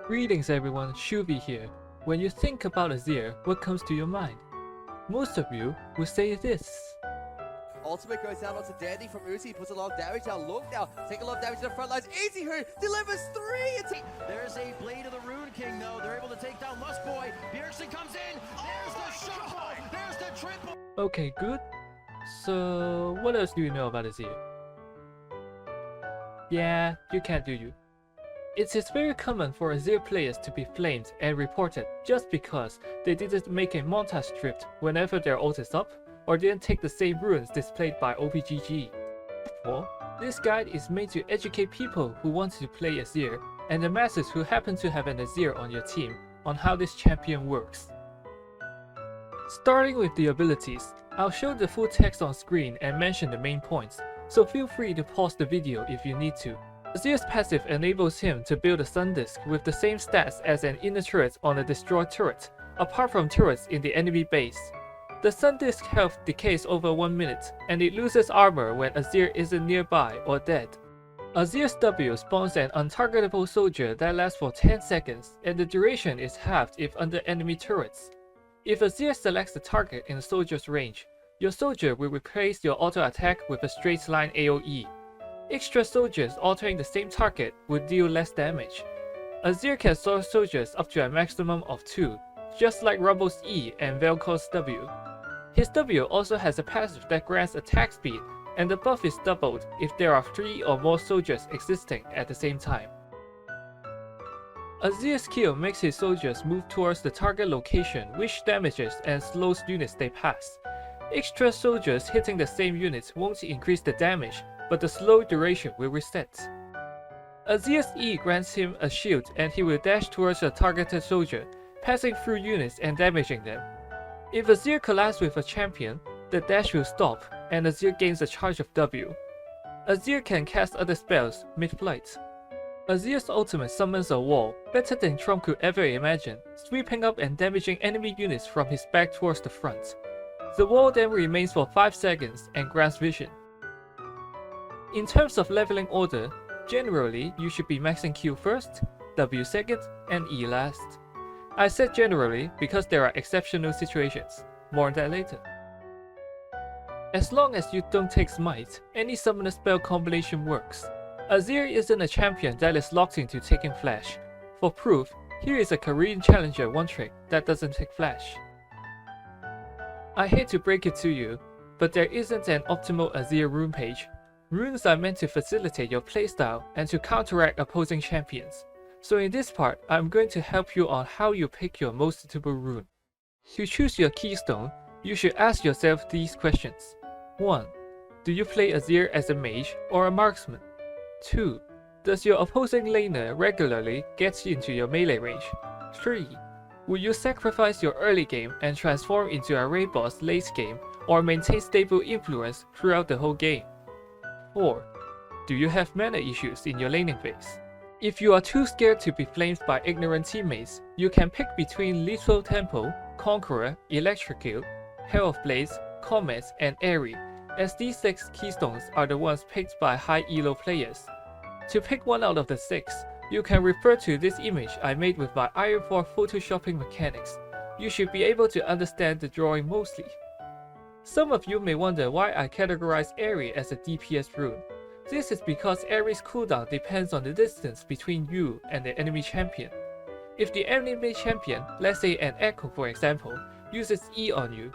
Greetings everyone, Shuvi here. When you think about Azir, what comes to your mind? Most of you will say this. Ultimate goes down onto Dandy from Uzi, puts a lot of damage down. Look now, take a lot of damage to the front lines. Easy who delivers 3! There's a Blade of the Rune King though, they're able to take down Lustboy. Bjergsen comes in, there's the shuffle, there's the triple! Okay, good. So, what else do you know about Azir? Yeah, you can't do you. It is very common for Azir players to be flamed and reported just because they didn't make a montage script whenever their ult is up, or didn't take the same runes displayed by OPGG. Therefore, this guide is made to educate people who want to play Azir and the masses who happen to have an Azir on your team on how this champion works. Starting with the abilities, I'll show the full text on screen and mention the main points, so feel free to pause the video if you need to. Azir's passive enables him to build a Sun Disk with the same stats as an inner turret on a destroyed turret, apart from turrets in the enemy base. The Sun Disk health decays over 1 minute, and it loses armor when Azir isn't nearby or dead. Azir's W spawns an untargetable soldier that lasts for 10 seconds, and the duration is halved if under enemy turrets. If Azir selects the target in the soldier's range, your soldier will replace your auto attack with a straight line AoE. Extra soldiers altering the same target would deal less damage. Azir can source soldiers up to a maximum of 2, just like Rumble's E and Gaikoz W. His W also has a passive that grants attack speed, and the buff is doubled if there are 3 or more soldiers existing at the same time. Azir's skill makes his soldiers move towards the target location, which damages and slows units they pass. Extra soldiers hitting the same units won't increase the damage, but the slow duration will reset. Azir's E grants him a shield and he will dash towards a targeted soldier, passing through units and damaging them. If Azir collides with a champion, the dash will stop and Azir gains a charge of W. Azir can cast other spells mid-flight. Azir's ultimate summons a wall, better than Trump could ever imagine, sweeping up and damaging enemy units from his back towards the front. The wall then remains for 5 seconds and grants vision. In terms of leveling order, generally you should be maxing Q first, W second, and E last. I said generally because there are exceptional situations, more on that later. As long as you don't take Smite, any summoner spell combination works. Azir isn't a champion that is locked into taking Flash. For proof, here is a Korean challenger one trick that doesn't take Flash. I hate to break it to you, but there isn't an optimal Azir rune page. Runes are meant to facilitate your playstyle and to counteract opposing champions. So in this part, I'm going to help you on how you pick your most suitable rune. To choose your keystone, you should ask yourself these questions. 1. Do you play Azir as a mage or a marksman? 2. Does your opposing laner regularly get into your melee range? 3. Will you sacrifice your early game and transform into a raid boss late game or maintain stable influence throughout the whole game? 4. Do you have mana issues in your laning phase? If you are too scared to be flamed by ignorant teammates, you can pick between Lethal Tempo, Conqueror, Electrocute, Hail of Blades, Comets, and Airy, as these 6 keystones are the ones picked by high elo players. To pick one out of the 6, you can refer to this image I made with my Iron 4 photoshopping mechanics. You should be able to understand the drawing mostly. Some of you may wonder why I categorize Airy as a DPS rune. This is because Airy's cooldown depends on the distance between you and the enemy champion. If the enemy champion, let's say an Echo for example, uses E on you,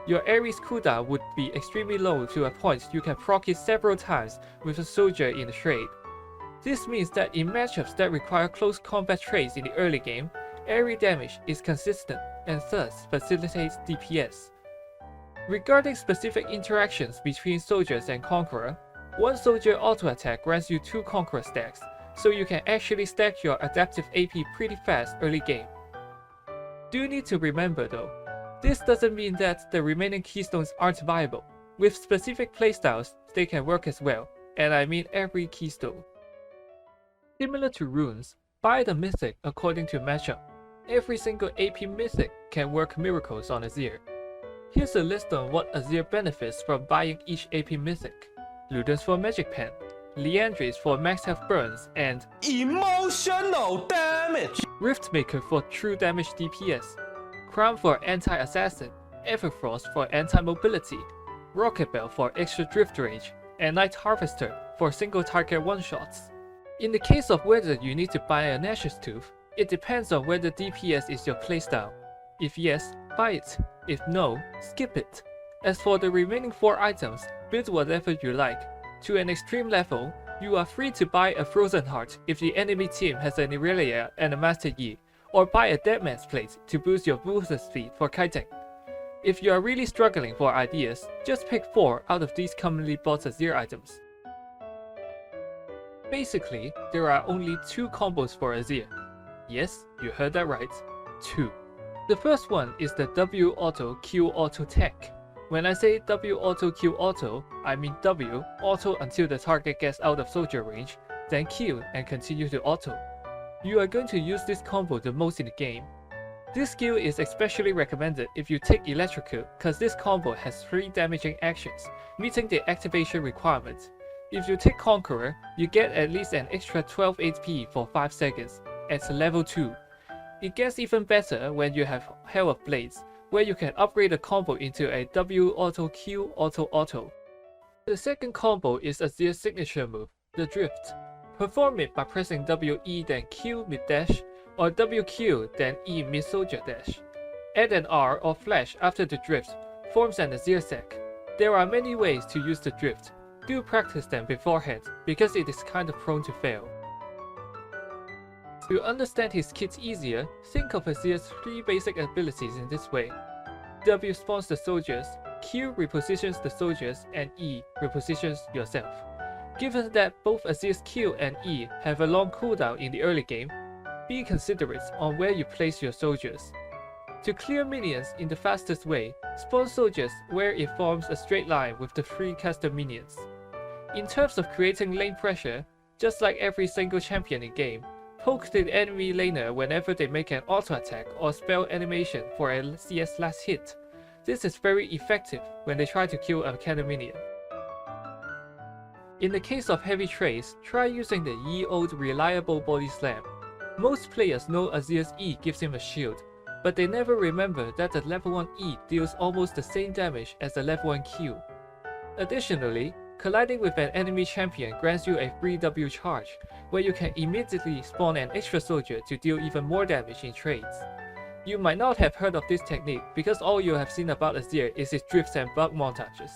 your Airy's cooldown would be extremely low to a point you can proc it several times with a soldier in the trade. This means that in matchups that require close combat trades in the early game, Airy damage is consistent and thus facilitates DPS. Regarding specific interactions between soldiers and Conqueror, one soldier auto attack grants you 2 Conqueror stacks, so you can actually stack your adaptive AP pretty fast early game. Do need to remember though, this doesn't mean that the remaining keystones aren't viable. With specific playstyles, they can work as well, and I mean every keystone. Similar to runes, buy the mythic according to matchup. Every single AP mythic can work miracles on Azir. Here's a list on what Azir benefits from buying each AP mythic. Ludens for Magic Pen, Liandry's for max health burns, and emotional damage. Riftmaker for true damage DPS, Crown for anti-assassin, Everfrost for anti-mobility, Rocket Bell for extra drift range, and Night Harvester for single target one-shots. In the case of whether you need to buy a Nash's Tooth, it depends on whether DPS is your playstyle. If yes, buy it. If no, skip it. As for the remaining 4 items, build whatever you like. To an extreme level, you are free to buy a Frozen Heart if the enemy team has an Irelia and a Master Yi, or buy a Deadman's Plate to boost your booster speed for kiting. If you are really struggling for ideas, just pick 4 out of these commonly bought Azir items. Basically, there are only 2 combos for Azir. Yes, you heard that right, 2. The first one is the W Auto Q Auto tech. When I say W Auto Q Auto, I mean W auto until the target gets out of soldier range, then Q and continue to auto. You are going to use this combo the most in the game. This skill is especially recommended if you take Electrocute, cause this combo has 3 damaging actions, meeting the activation requirements. If you take Conqueror, you get at least an extra 12 HP for 5 seconds, at level 2. It gets even better when you have Hell of Blades, where you can upgrade the combo into a W Auto Q Auto Auto. The second combo is Azir's signature move, the Drift. Perform it by pressing WE then Q mid dash, or WQ then E mid soldier dash. Add an R or flash after the drift, forms an Azir sec. There are many ways to use the drift. Do practice them beforehand, because it is kind of prone to fail. To understand his kit easier, think of Azir's 3 basic abilities in this way. W spawns the soldiers, Q repositions the soldiers, and E repositions yourself. Given that both Azir's Q and E have a long cooldown in the early game, be considerate on where you place your soldiers. To clear minions in the fastest way, spawn soldiers where it forms a straight line with the 3 caster minions. In terms of creating lane pressure, just like every single champion in game, poke the enemy laner whenever they make an auto attack or spell animation for a CS last hit. This is very effective when they try to kill a cannon minion. In the case of heavy trays, try using the ye old reliable body slam. Most players know Azir's E gives him a shield, but they never remember that the level 1 E deals almost the same damage as the level 1 Q. Additionally, colliding with an enemy champion grants you a free W charge, where you can immediately spawn an extra soldier to deal even more damage in trades. You might not have heard of this technique because all you have seen about Azir is his drifts and bug montages.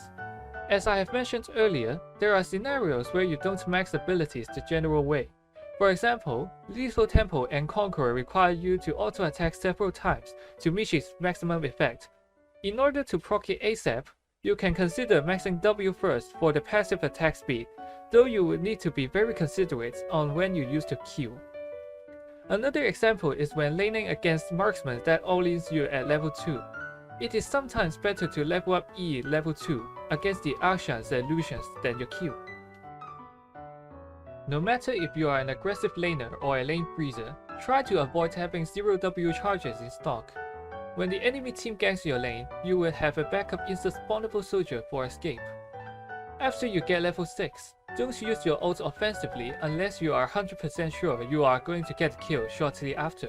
As I have mentioned earlier, there are scenarios where you don't max abilities the general way. For example, Lethal Tempo and Conqueror require you to auto-attack several times to reach its maximum effect. In order to proc it ASAP, you can consider maxing W first for the passive attack speed, though you would need to be very considerate on when you use the Q. Another example is when laning against marksmen that all-ins you at level 2. It is sometimes better to level up E level 2 against the Archons and Lucians than your Q. No matter if you are an aggressive laner or a lane freezer, try to avoid having 0 W charges in stock. When the enemy team ganks your lane, you will have a backup insta-spawnable soldier for escape. After you get level 6, don't use your ult offensively unless you are 100% sure you are going to get a kill shortly after.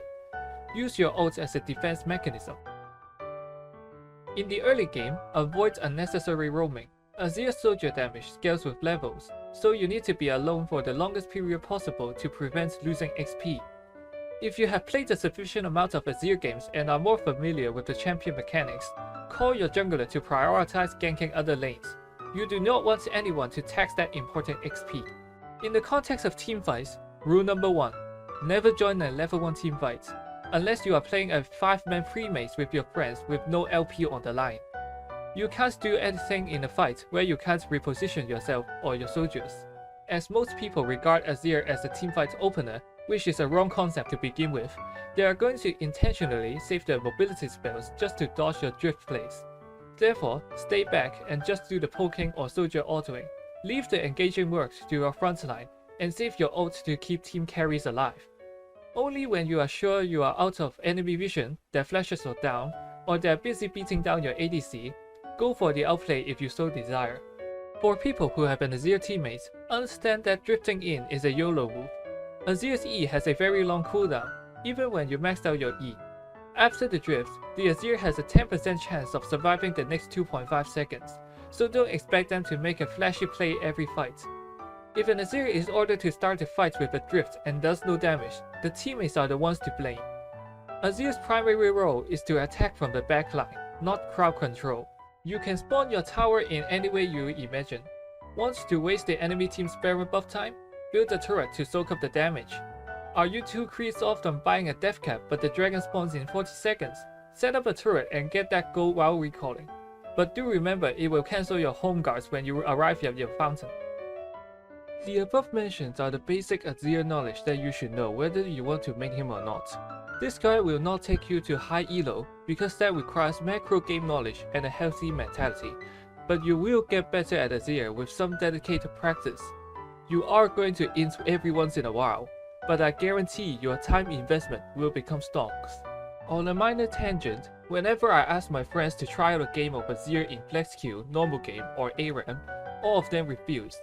Use your ult as a defense mechanism. In the early game, avoid unnecessary roaming. Azir's soldier damage scales with levels, so you need to be alone for the longest period possible to prevent losing XP. If you have played a sufficient amount of Azir games and are more familiar with the champion mechanics, call your jungler to prioritize ganking other lanes. You do not want anyone to tax that important XP. In the context of teamfights, rule number 1, never join a level 1 teamfight, unless you are playing a 5-man pre-mace with your friends with no LP on the line. You can't do anything in a fight where you can't reposition yourself or your soldiers. As most people regard Azir as a teamfight opener, which is a wrong concept to begin with, they are going to intentionally save their mobility spells just to dodge your drift plays. Therefore, stay back and just do the poking or soldier autoing. Leave the engaging work to your frontline, and save your ult to keep team carries alive. Only when you are sure you are out of enemy vision, their flashes are down, or they are busy beating down your ADC, go for the outplay if you so desire. For people who have an Azir teammate, understand that drifting in is a YOLO move. Azir's E has a very long cooldown. even when you maxed out your E. After the drift, the Azir has a 10% chance of surviving the next 2.5 seconds, so don't expect them to make a flashy play every fight. If an Azir is ordered to start the fight with a drift and does no damage, the teammates are the ones to blame. Azir's primary role is to attack from the backline, not crowd control. You can spawn your tower in any way you imagine. Want to waste the enemy team's barrel buff time? Build a turret to soak up the damage. Are you too creased off on buying a death cap but the dragon spawns in 40 seconds? Set up a turret and get that gold while recalling. But do remember it will cancel your home guards when you arrive at your fountain. The above mentions are the basic Azir knowledge that you should know whether you want to make him or not. This guide will not take you to high elo because that requires macro game knowledge and a healthy mentality, but you will get better at Azir with some dedicated practice. You are going to int every once in a while, but I guarantee your time investment will become stocks. On a minor tangent, whenever I ask my friends to try out a game of Azir in Flex Queue, normal game, or ARAM, all of them refuse.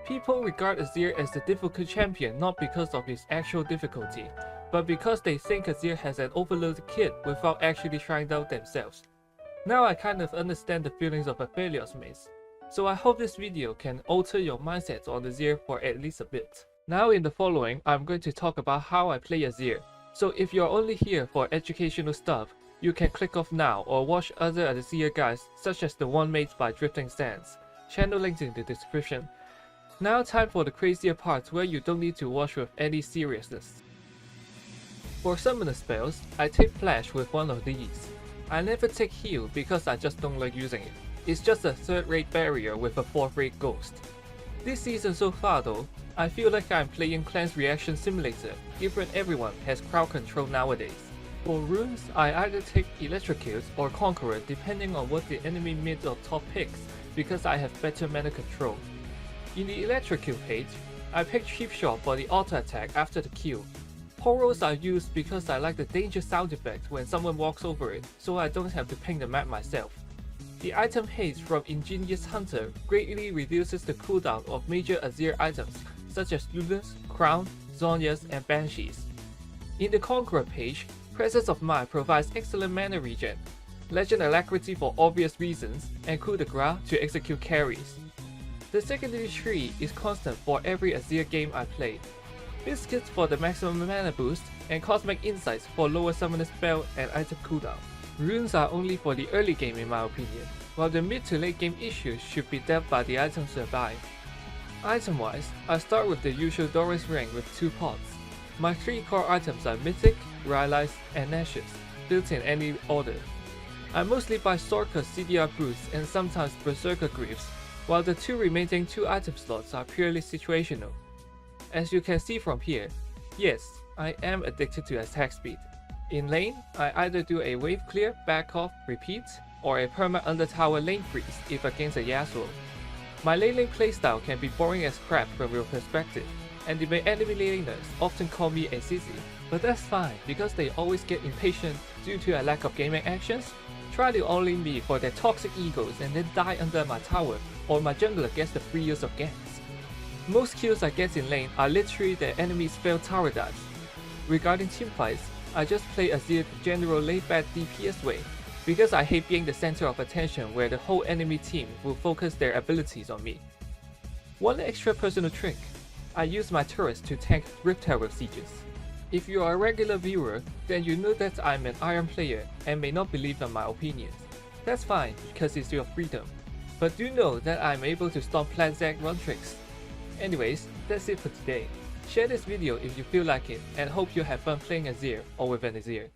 People regard Azir as the difficult champion not because of his actual difficulty, but because they think Azir has an overloaded kit without actually trying it out themselves. Now I kind of understand the feelings of Aphelios mates, so I hope this video can alter your mindset on Azir for at least a bit. Now in the following, I'm going to talk about how I play Azir, so if you're only here for educational stuff, you can click off now or watch other Azir guides such as the one made by Drifting Sands, channel linked in the description. Now time for the crazier parts where you don't need to watch with any seriousness. For summoner spells, I take Flash with one of these. I never take Heal because I just don't like using it. It's just a third-rate barrier with a fourth-rate ghost. This season so far though, I feel like I'm playing Clan's Reaction Simulator, given everyone has crowd control nowadays. For runes, I either take Electrocute or Conqueror depending on what the enemy mid or top picks, because I have better mana control. In the Electrocute page, I pick Cheap Shot for the auto attack after the Q. Poros are used because I like the danger sound effect when someone walks over it, so I don't have to ping the map myself. The item haste from Ingenious Hunter greatly reduces the cooldown of major Azir items such as Lunas, Crown, Zhonya's, and Banshees. In the Conqueror page, Presence of Mind provides excellent mana regen, Legend Alacrity for obvious reasons, and Coup de Grace to execute carries. The secondary tree is constant for every Azir game I play. Biscuits for the maximum mana boost, and Cosmic Insights for lower summoner spell and item cooldown. Runes are only for the early game in my opinion, while the mid to late game issues should be dealt by the items survive. Item wise, I start with the usual Doris Ring with 2 pots. My 3 core items are Mythic, Rylai's, and Nash's, built in any order. I mostly buy Sorka's CDR boosts and sometimes Berserker Greaves, while the 2 remaining 2 item slots are purely situational. As you can see from here, yes, I am addicted to attack speed. In lane, I either do a wave clear, back off, repeat, or a perma under tower lane freeze if against a Yasuo. My lane playstyle can be boring as crap from your perspective, and the enemy laners often call me a sissy, but that's fine because they always get impatient due to a lack of gaming actions. Try to only me for their toxic egos and then die under my tower, or my jungler gets the free use of ganks. Most kills I get in lane are literally the enemy's failed tower dives. Regarding teamfights, I just play Azir the general laid-back DPS way, because I hate being the center of attention where the whole enemy team will focus their abilities on me. One extra personal trick, I use my turrets to tank Rift Tower sieges. If you are a regular viewer, then you know that I'm an Iron player and may not believe in my opinions. That's fine, because it's your freedom. But do know that I'm able to stop Plan Z run tricks. Anyways, that's it for today. Share this video if you feel like it, and hope you have fun playing Azir or with an Azir.